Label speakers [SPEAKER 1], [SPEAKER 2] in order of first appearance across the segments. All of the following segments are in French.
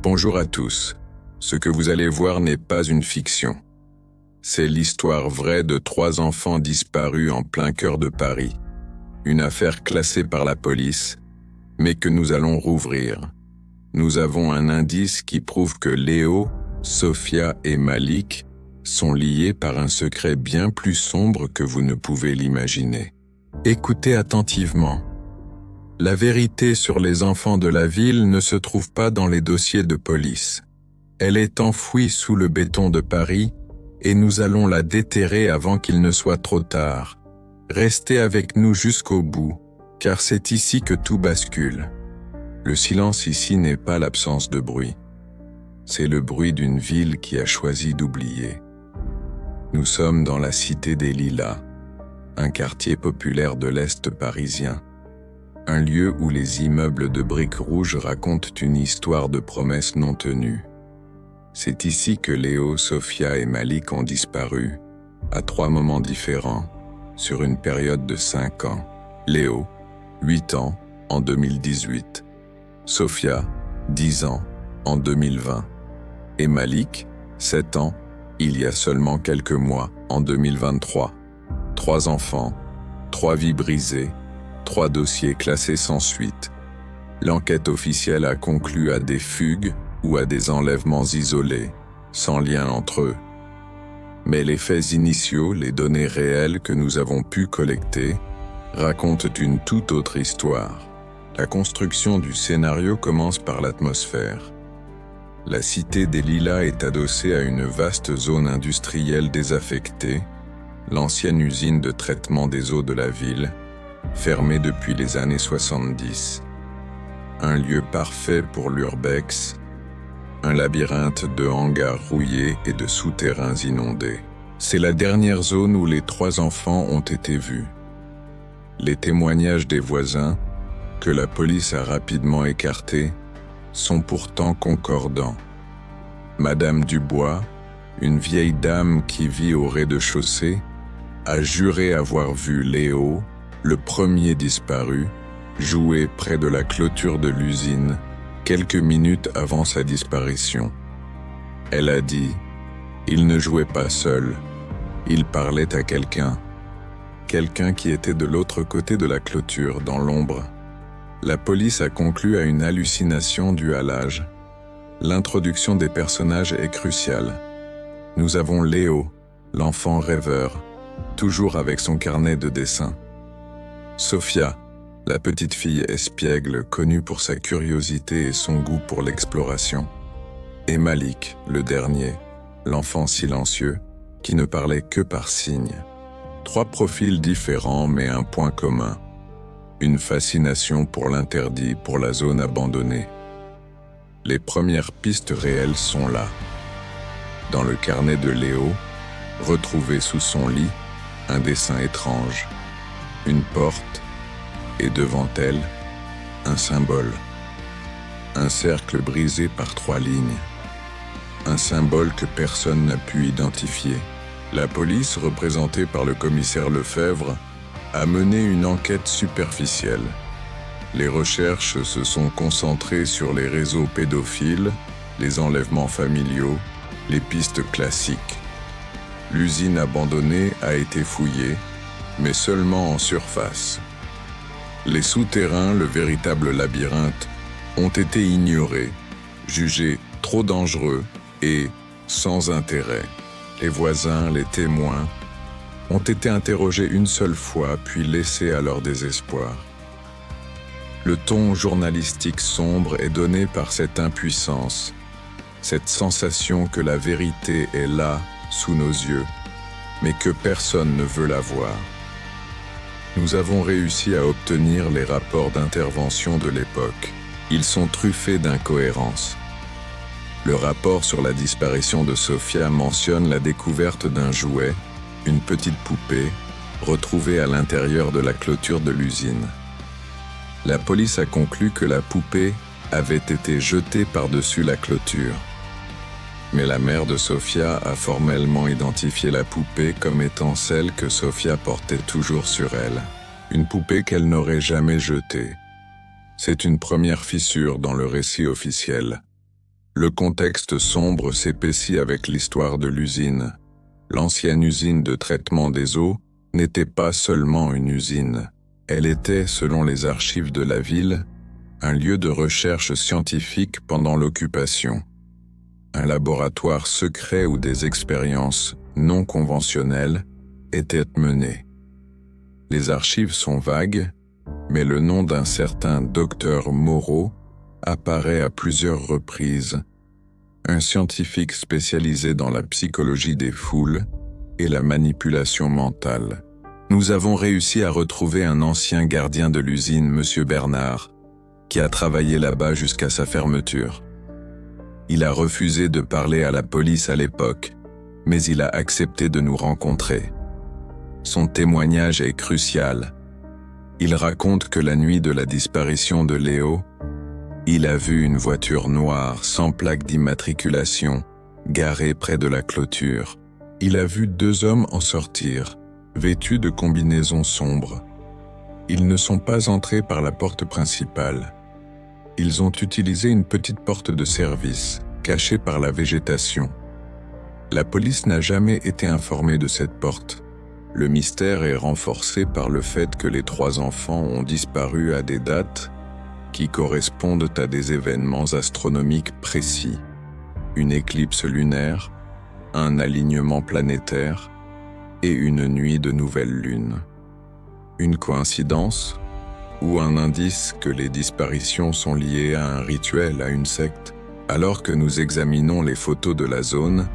[SPEAKER 1] Bonjour à tous. Ce que vous allez voir n'est pas une fiction. C'est l'histoire vraie de 3 enfants disparus en plein cœur de Paris. Une affaire classée par la police, mais que nous allons rouvrir. Nous avons un indice qui prouve que Léo, Sophia et Malik sont liés par un secret bien plus sombre que vous ne pouvez l'imaginer. Écoutez attentivement. La vérité sur les enfants de la ville ne se trouve pas dans les dossiers de police. Elle est enfouie sous le béton de Paris et nous allons la déterrer avant qu'il ne soit trop tard. Restez avec nous jusqu'au bout, car c'est ici que tout bascule. Le silence ici n'est pas l'absence de bruit. C'est le bruit d'une ville qui a choisi d'oublier. Nous sommes dans la cité des Lilas, un quartier populaire de l'Est parisien. Un lieu où les immeubles de briques rouges racontent une histoire de promesses non tenues. C'est ici que Léo, Sophia et Malik ont disparu, à 3 moments différents, sur une période de 5 ans. Léo, 8 ans, en 2018. Sophia, 10 ans, en 2020. Et Malik, 7 ans, il y a seulement quelques mois, en 2023. 3 enfants, 3 vies brisées, 3 dossiers classés sans suite. L'enquête officielle a conclu à des fugues ou à des enlèvements isolés, sans lien entre eux. Mais les faits initiaux, les données réelles que nous avons pu collecter, racontent une toute autre histoire. La construction du scénario commence par l'atmosphère. La cité des Lilas est adossée à une vaste zone industrielle désaffectée, l'ancienne usine de traitement des eaux de la ville, fermée depuis les années 70. Un lieu parfait pour l'urbex, un labyrinthe de hangars rouillés et de souterrains inondés. C'est la dernière zone où les 3 enfants ont été vus. Les témoignages des voisins, que la police a rapidement écartés, sont pourtant concordants. Madame Dubois, une vieille dame qui vit au rez-de-chaussée, a juré avoir vu Léo, le premier disparu, jouer près de la clôture de l'usine, quelques minutes avant sa disparition. Elle a dit « Il ne jouait pas seul, il parlait à quelqu'un qui était de l'autre côté de la clôture, dans l'ombre. » La police a conclu à une hallucination due à l'âge. L'introduction des personnages est cruciale. Nous avons Léo, l'enfant rêveur, toujours avec son carnet de dessin. Sophia, la petite fille espiègle connue pour sa curiosité et son goût pour l'exploration. Et Malik, le dernier, l'enfant silencieux, qui ne parlait que par signes. 3 profils différents mais un point commun. Une fascination pour l'interdit, pour la zone abandonnée. Les premières pistes réelles sont là. Dans le carnet de Léo, retrouvé sous son lit, un dessin étrange. Une porte, et devant elle, un symbole. Un cercle brisé par 3 lignes. Un symbole que personne n'a pu identifier. La police, représentée par le commissaire Lefebvre, a mené une enquête superficielle. Les recherches se sont concentrées sur les réseaux pédophiles, les enlèvements familiaux, les pistes classiques. L'usine abandonnée a été fouillée, mais seulement en surface. Les souterrains, le véritable labyrinthe, ont été ignorés, jugés trop dangereux et sans intérêt. Les voisins, les témoins, ont été interrogés une seule fois, puis laissés à leur désespoir. Le ton journalistique sombre est donné par cette impuissance, cette sensation que la vérité est là, sous nos yeux, mais que personne ne veut la voir. Nous avons réussi à obtenir les rapports d'intervention de l'époque. Ils sont truffés d'incohérences. Le rapport sur la disparition de Sophia mentionne la découverte d'un jouet, une petite poupée, retrouvée à l'intérieur de la clôture de l'usine. La police a conclu que la poupée avait été jetée par-dessus la clôture. Mais la mère de Sophia a formellement identifié la poupée comme étant celle que Sophia portait toujours sur elle. Une poupée qu'elle n'aurait jamais jetée. C'est une première fissure dans le récit officiel. Le contexte sombre s'épaissit avec l'histoire de l'usine. L'ancienne usine de traitement des eaux n'était pas seulement une usine. Elle était, selon les archives de la ville, un lieu de recherche scientifique pendant l'occupation. Un laboratoire secret où des expériences non conventionnelles étaient menées. Les archives sont vagues, mais le nom d'un certain docteur Moreau apparaît à plusieurs reprises, un scientifique spécialisé dans la psychologie des foules et la manipulation mentale. Nous avons réussi à retrouver un ancien gardien de l'usine, M. Bernard, qui a travaillé là-bas jusqu'à sa fermeture. Il a refusé de parler à la police à l'époque, mais il a accepté de nous rencontrer. Son témoignage est crucial. Il raconte que la nuit de la disparition de Léo, il a vu une voiture noire sans plaque d'immatriculation garée près de la clôture. Il a vu 2 hommes en sortir, vêtus de combinaisons sombres. Ils ne sont pas entrés par la porte principale. Ils ont utilisé une petite porte de service, cachée par la végétation. La police n'a jamais été informée de cette porte. Le mystère est renforcé par le fait que les 3 enfants ont disparu à des dates qui correspondent à des événements astronomiques précis. Une éclipse lunaire, un alignement planétaire et une nuit de nouvelle lune. Une coïncidence ou un indice que les disparitions sont liées à un rituel, à une secte? Alors que nous examinons les photos de la zone,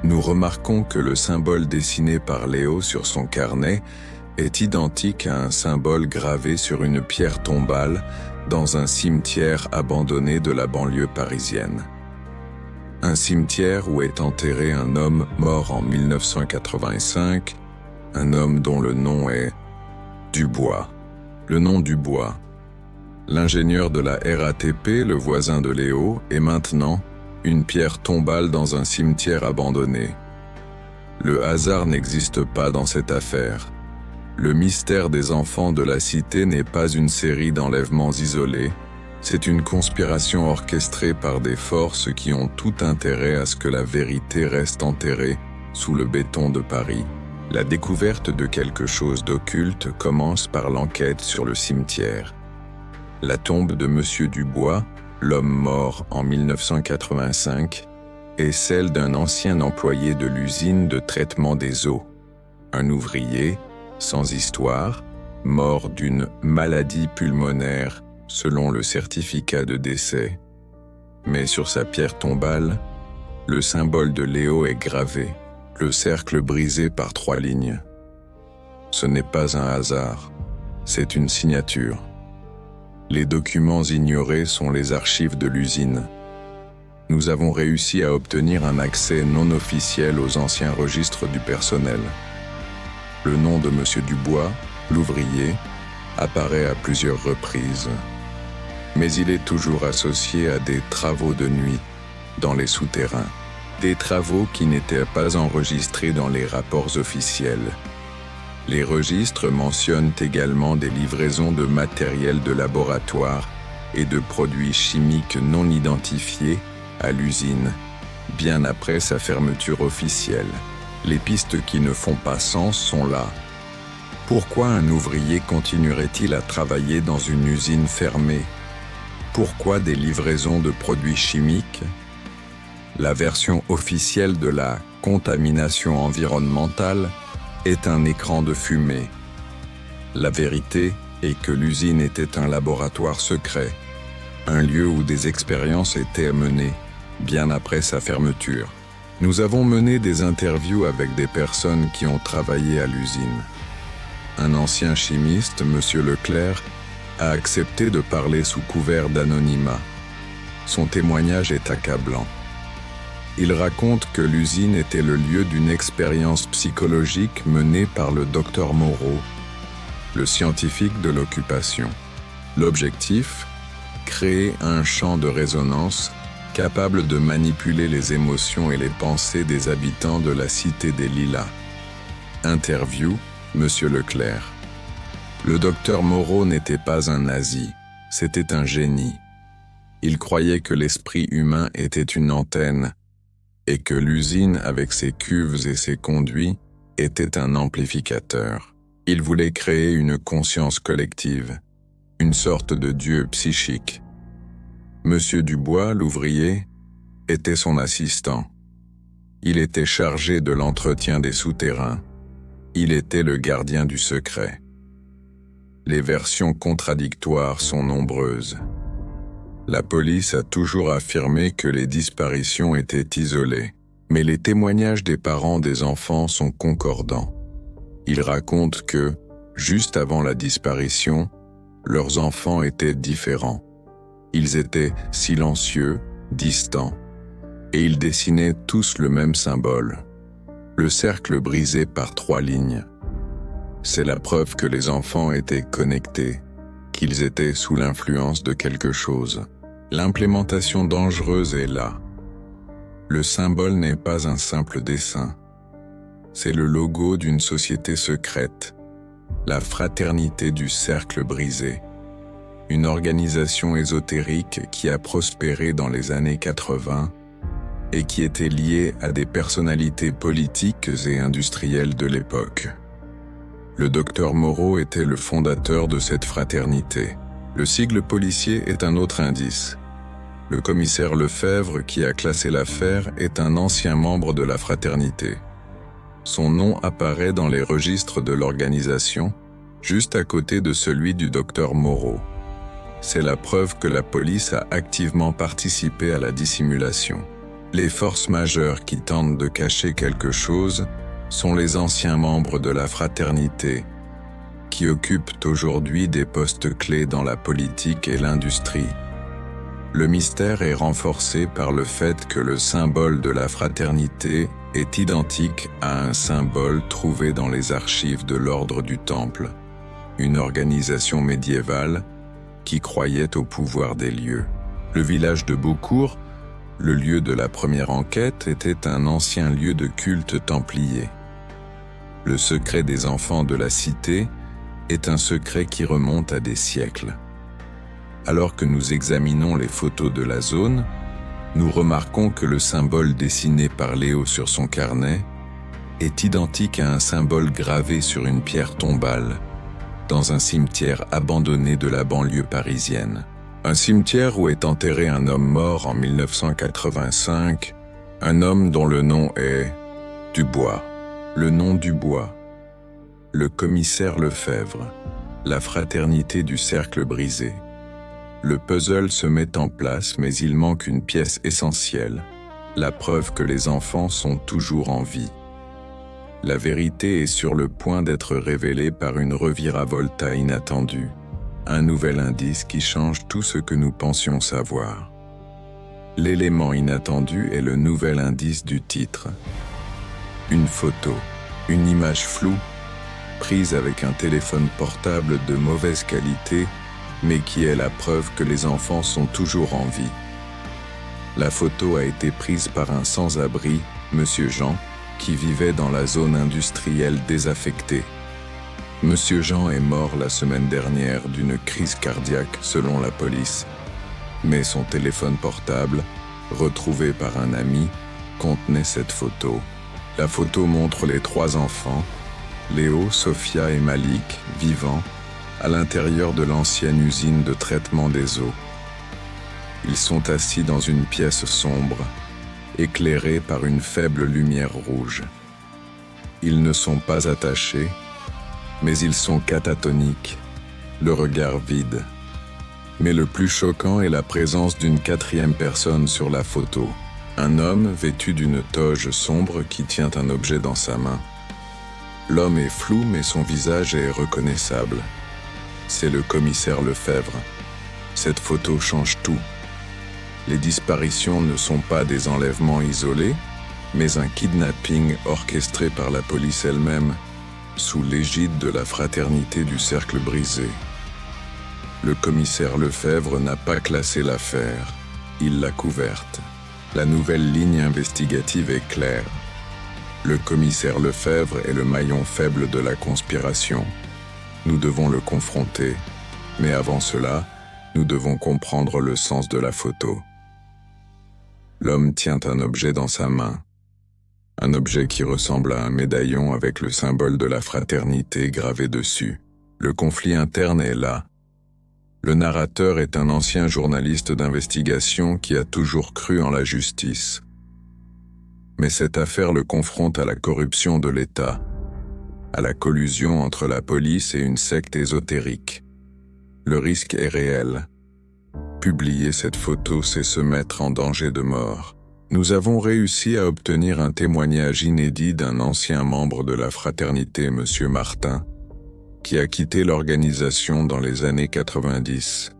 [SPEAKER 1] nous remarquons que le symbole dessiné par Léo sur son carnet est identique à un symbole gravé sur une pierre tombale dans un cimetière abandonné de la banlieue parisienne. Un cimetière où est enterré un homme mort en 1985, un homme dont le nom est Dubois. Le nom Dubois. L'ingénieur de la RATP, le voisin de Léo, est maintenant une pierre tombale dans un cimetière abandonné. Le hasard n'existe pas dans cette affaire. Le mystère des enfants de la cité n'est pas une série d'enlèvements isolés, c'est une conspiration orchestrée par des forces qui ont tout intérêt à ce que la vérité reste enterrée sous le béton de Paris. La découverte de quelque chose d'occulte commence par l'enquête sur le cimetière. La tombe de M. Dubois, l'homme mort en 1985, est celle d'un ancien employé de l'usine de traitement des eaux. Un ouvrier, sans histoire, mort d'une maladie pulmonaire selon le certificat de décès. Mais sur sa pierre tombale, le symbole de Léo est gravé, le cercle brisé par 3 lignes. Ce n'est pas un hasard, c'est une signature. Les documents ignorés sont les archives de l'usine. Nous avons réussi à obtenir un accès non officiel aux anciens registres du personnel. Le nom de M. Dubois, l'ouvrier, apparaît à plusieurs reprises. Mais il est toujours associé à des travaux de nuit dans les souterrains. Des travaux qui n'étaient pas enregistrés dans les rapports officiels. Les registres mentionnent également des livraisons de matériel de laboratoire et de produits chimiques non identifiés à l'usine, bien après sa fermeture officielle. Les pistes qui ne font pas sens sont là. Pourquoi un ouvrier continuerait-il à travailler dans une usine fermée? Pourquoi des livraisons de produits chimiques? La version officielle de la contamination environnementale est un écran de fumée. La vérité est que l'usine était un laboratoire secret, un lieu où des expériences étaient menées, bien après sa fermeture. Nous avons mené des interviews avec des personnes qui ont travaillé à l'usine. Un ancien chimiste, M. Leclerc, a accepté de parler sous couvert d'anonymat. Son témoignage est accablant. Il raconte que l'usine était le lieu d'une expérience psychologique menée par le docteur Moreau, le scientifique de l'occupation. L'objectif ? Créer un champ de résonance capable de manipuler les émotions et les pensées des habitants de la Cité des Lilas. Interview, M. Leclerc. Le docteur Moreau n'était pas un nazi, c'était un génie. Il croyait que l'esprit humain était une antenne et que l'usine avec ses cuves et ses conduits était un amplificateur. Il voulait créer une conscience collective, une sorte de dieu psychique. Monsieur Dubois, l'ouvrier, était son assistant. Il était chargé de l'entretien des souterrains. Il était le gardien du secret. Les versions contradictoires sont nombreuses. La police a toujours affirmé que les disparitions étaient isolées, mais les témoignages des parents des enfants sont concordants. Ils racontent que, juste avant la disparition, leurs enfants étaient différents. Ils étaient silencieux, distants, et ils dessinaient tous le même symbole, le cercle brisé par 3 lignes. C'est la preuve que les enfants étaient connectés, qu'ils étaient sous l'influence de quelque chose. L'implémentation dangereuse est là. Le symbole n'est pas un simple dessin. C'est le logo d'une société secrète, la Fraternité du Cercle Brisé, une organisation ésotérique qui a prospéré dans les années 80 et qui était liée à des personnalités politiques et industrielles de l'époque. Le docteur Moreau était le fondateur de cette fraternité. Le sigle policier est un autre indice. Le commissaire Lefebvre, qui a classé l'affaire, est un ancien membre de la fraternité. Son nom apparaît dans les registres de l'organisation, juste à côté de celui du docteur Moreau. C'est la preuve que la police a activement participé à la dissimulation. Les forces majeures qui tentent de cacher quelque chose sont les anciens membres de la fraternité, qui occupent aujourd'hui des postes clés dans la politique et l'industrie. Le mystère est renforcé par le fait que le symbole de la fraternité est identique à un symbole trouvé dans les archives de l'Ordre du Temple, une organisation médiévale qui croyait au pouvoir des lieux. Le village de Beaucourt, le lieu de la première enquête, était un ancien lieu de culte templier. Le secret des enfants de la cité est un secret qui remonte à des siècles. Alors que nous examinons les photos de la zone, nous remarquons que le symbole dessiné par Léo sur son carnet est identique à un symbole gravé sur une pierre tombale, dans un cimetière abandonné de la banlieue parisienne. Un cimetière où est enterré un homme mort en 1985, un homme dont le nom est Dubois. Le nom Dubois, le commissaire Lefebvre, la fraternité du cercle brisé. Le puzzle se met en place, mais il manque une pièce essentielle, la preuve que les enfants sont toujours en vie. La vérité est sur le point d'être révélée par une reviravolta inattendue, un nouvel indice qui change tout ce que nous pensions savoir. L'élément inattendu est le nouvel indice du titre. Une photo, une image floue, prise avec un téléphone portable de mauvaise qualité, mais qui est la preuve que les enfants sont toujours en vie. La photo a été prise par un sans-abri, Monsieur Jean, qui vivait dans la zone industrielle désaffectée. Monsieur Jean est mort la semaine dernière d'une crise cardiaque selon la police, mais son téléphone portable, retrouvé par un ami, contenait cette photo. La photo montre les 3 enfants, Léo, Sophia et Malik, vivants, à l'intérieur de l'ancienne usine de traitement des eaux. Ils sont assis dans une pièce sombre, éclairés par une faible lumière rouge. Ils ne sont pas attachés, mais ils sont catatoniques, le regard vide. Mais le plus choquant est la présence d'une 4e personne sur la photo. Un homme vêtu d'une toge sombre qui tient un objet dans sa main. L'homme est flou, mais son visage est reconnaissable. C'est le commissaire Lefebvre. Cette photo change tout. Les disparitions ne sont pas des enlèvements isolés, mais un kidnapping orchestré par la police elle-même, sous l'égide de la fraternité du cercle brisé. Le commissaire Lefebvre n'a pas classé l'affaire, il l'a couverte. La nouvelle ligne investigative est claire. Le commissaire Lefebvre est le maillon faible de la conspiration. Nous devons le confronter, mais avant cela, Nous devons comprendre le sens de la photo. L'homme tient un objet dans sa main. Un objet qui ressemble à un médaillon avec le symbole de la fraternité gravé dessus. Le conflit interne est là. Le narrateur est un ancien journaliste d'investigation qui a toujours cru en la justice. Mais cette affaire le confronte à la corruption de l'État, à la collusion entre la police et une secte ésotérique. Le risque est réel. Publier cette photo, c'est se mettre en danger de mort. Nous avons réussi à obtenir un témoignage inédit d'un ancien membre de la fraternité, M. Martin, qui a quitté l'organisation dans les années 90.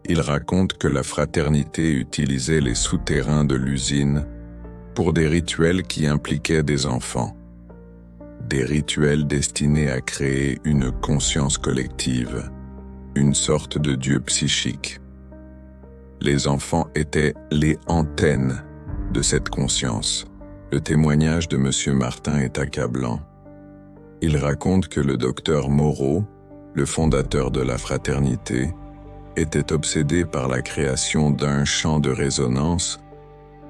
[SPEAKER 1] Il raconte que la fraternité utilisait les souterrains de l'usine pour des rituels qui impliquaient des enfants. Des rituels destinés à créer une conscience collective, une sorte de dieu psychique. Les enfants étaient les antennes de cette conscience. Le témoignage de M. Martin est accablant. Il raconte que le docteur Moreau, le fondateur de la fraternité, était obsédé par la création d'un champ de résonance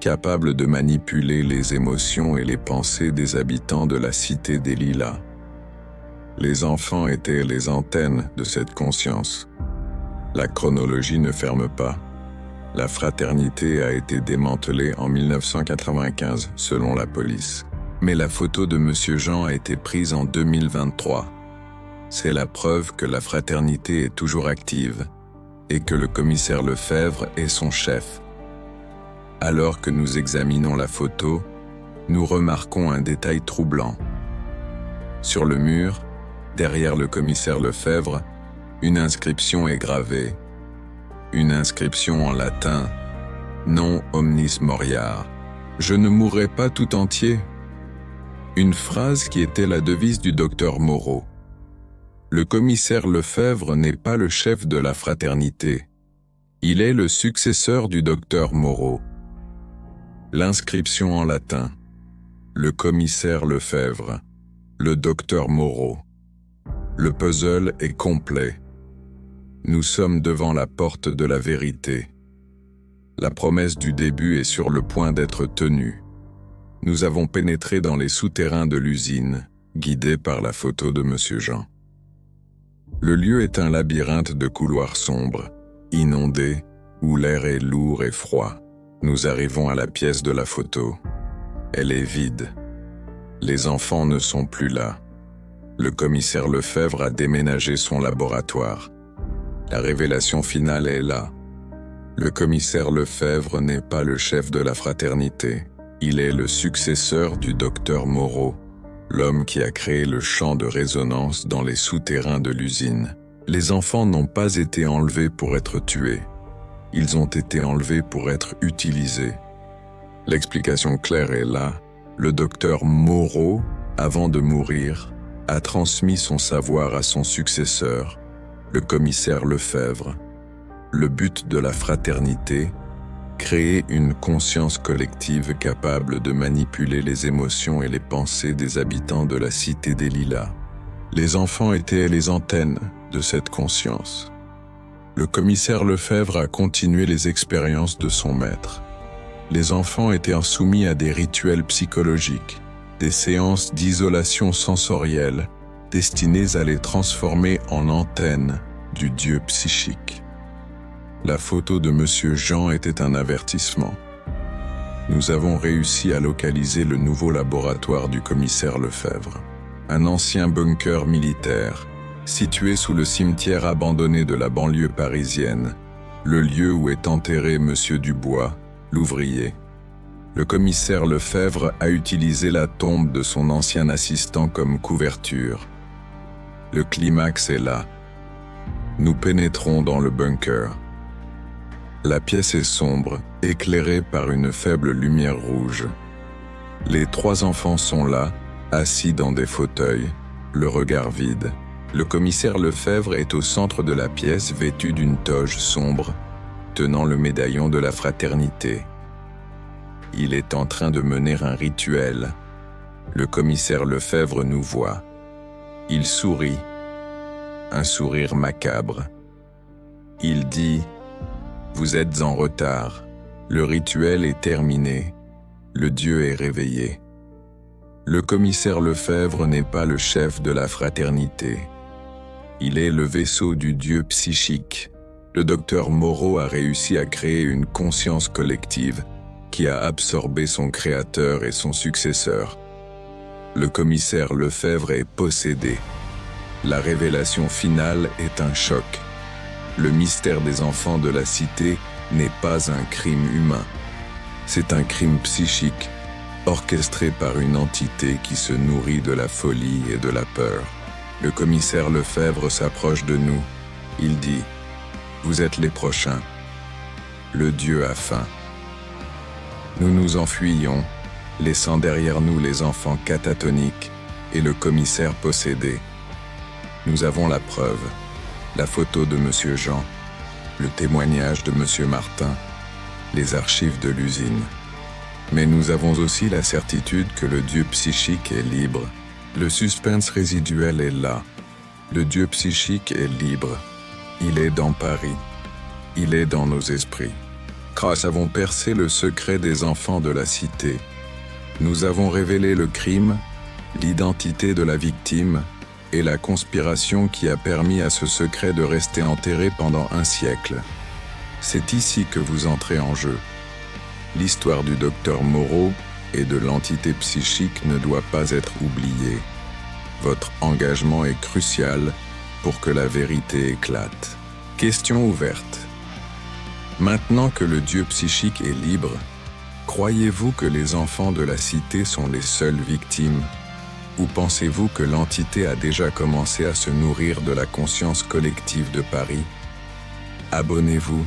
[SPEAKER 1] capable de manipuler les émotions et les pensées des habitants de la Cité des Lilas. Les enfants étaient les antennes de cette conscience. La chronologie ne ferme pas. La fraternité a été démantelée en 1995, selon la police. Mais la photo de M. Jean a été prise en 2023. C'est la preuve que la fraternité est toujours active et que le commissaire Lefebvre est son chef. Alors que nous examinons la photo, nous remarquons un détail troublant. Sur le mur, derrière le commissaire Lefebvre, une inscription est gravée. Une inscription en latin, non omnis moriar. Je ne mourrai pas tout entier. Une phrase qui était la devise du docteur Moreau. Le commissaire Lefebvre n'est pas le chef de la fraternité. Il est le successeur du docteur Moreau. L'inscription en latin. Le commissaire Lefebvre. Le docteur Moreau. Le puzzle est complet. Nous sommes devant la porte de la vérité. La promesse du début est sur le point d'être tenue. Nous avons pénétré dans les souterrains de l'usine, guidés par la photo de M. Jean. Le lieu est un labyrinthe de couloirs sombres, inondés, où l'air est lourd et froid. Nous arrivons à la pièce de la photo. Elle est vide. Les enfants ne sont plus là. Le commissaire Lefebvre a déménagé son laboratoire. La révélation finale est là. Le commissaire Lefebvre n'est pas le chef de la fraternité. Il est le successeur du docteur Moreau, l'homme qui a créé le champ de résonance dans les souterrains de l'usine. Les enfants n'ont pas été enlevés pour être tués. Ils ont été enlevés pour être utilisés. L'explication claire est là. Le docteur Moreau, avant de mourir, a transmis son savoir à son successeur, le commissaire Lefebvre. Le but de la fraternité, créer une conscience collective capable de manipuler les émotions et les pensées des habitants de la Cité des Lilas. Les enfants étaient les antennes de cette conscience. Le commissaire Lefebvre a continué les expériences de son maître. Les enfants étaient soumis à des rituels psychologiques, des séances d'isolation sensorielle, destinées à les transformer en antennes du dieu psychique. La photo de M. Jean était un avertissement. Nous avons réussi à localiser le nouveau laboratoire du commissaire Lefebvre, un ancien bunker militaire, situé sous le cimetière abandonné de la banlieue parisienne, le lieu où est enterré M. Dubois, l'ouvrier. Le commissaire Lefebvre a utilisé la tombe de son ancien assistant comme couverture. Le climax est là. Nous pénétrons dans le bunker. La pièce est sombre, éclairée par une faible lumière rouge. Les trois enfants sont là, assis dans des fauteuils, le regard vide. Le commissaire Lefebvre est au centre de la pièce vêtu d'une toge sombre, tenant le médaillon de la fraternité. Il est en train de mener un rituel. Le commissaire Lefebvre nous voit. Il sourit. Un sourire macabre. Il dit « Vous êtes en retard. Le rituel est terminé. Le Dieu est réveillé. Le commissaire Lefebvre n'est pas le chef de la fraternité. Il est le vaisseau du Dieu psychique. Le docteur Moreau a réussi à créer une conscience collective qui a absorbé son créateur et son successeur. Le commissaire Lefebvre est possédé. La révélation finale est un choc. Le mystère des enfants de la cité n'est pas un crime humain. C'est un crime psychique, orchestré par une entité qui se nourrit de la folie et de la peur. Le commissaire Lefebvre s'approche de nous. Il dit « Vous êtes les prochains. Le Dieu a faim. » Nous nous enfuyons, laissant derrière nous les enfants catatoniques et le commissaire possédé. Nous avons la preuve, la photo de Monsieur Jean, le témoignage de Monsieur Martin, les archives de l'usine. Mais nous avons aussi la certitude que le Dieu psychique est libre. Le suspense résiduel est là. Le Dieu psychique est libre. Il est dans Paris. Il est dans nos esprits. Grâce avons percé le secret des enfants de la cité. Nous avons révélé le crime, l'identité de la victime et la conspiration qui a permis à ce secret de rester enterré pendant un siècle. C'est ici que vous entrez en jeu. L'histoire du docteur Moreau et de l'entité psychique ne doit pas être oubliée. Votre engagement est crucial pour que la vérité éclate. Question ouverte. Maintenant que le Dieu psychique est libre, croyez-vous que les enfants de la cité sont les seules victimes? Ou pensez-vous que l'entité a déjà commencé à se nourrir de la conscience collective de Paris? Abonnez-vous,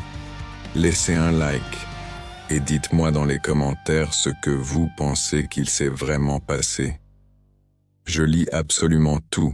[SPEAKER 1] laissez un like et dites-moi dans les commentaires ce que vous pensez qu'il s'est vraiment passé. Je lis absolument tout.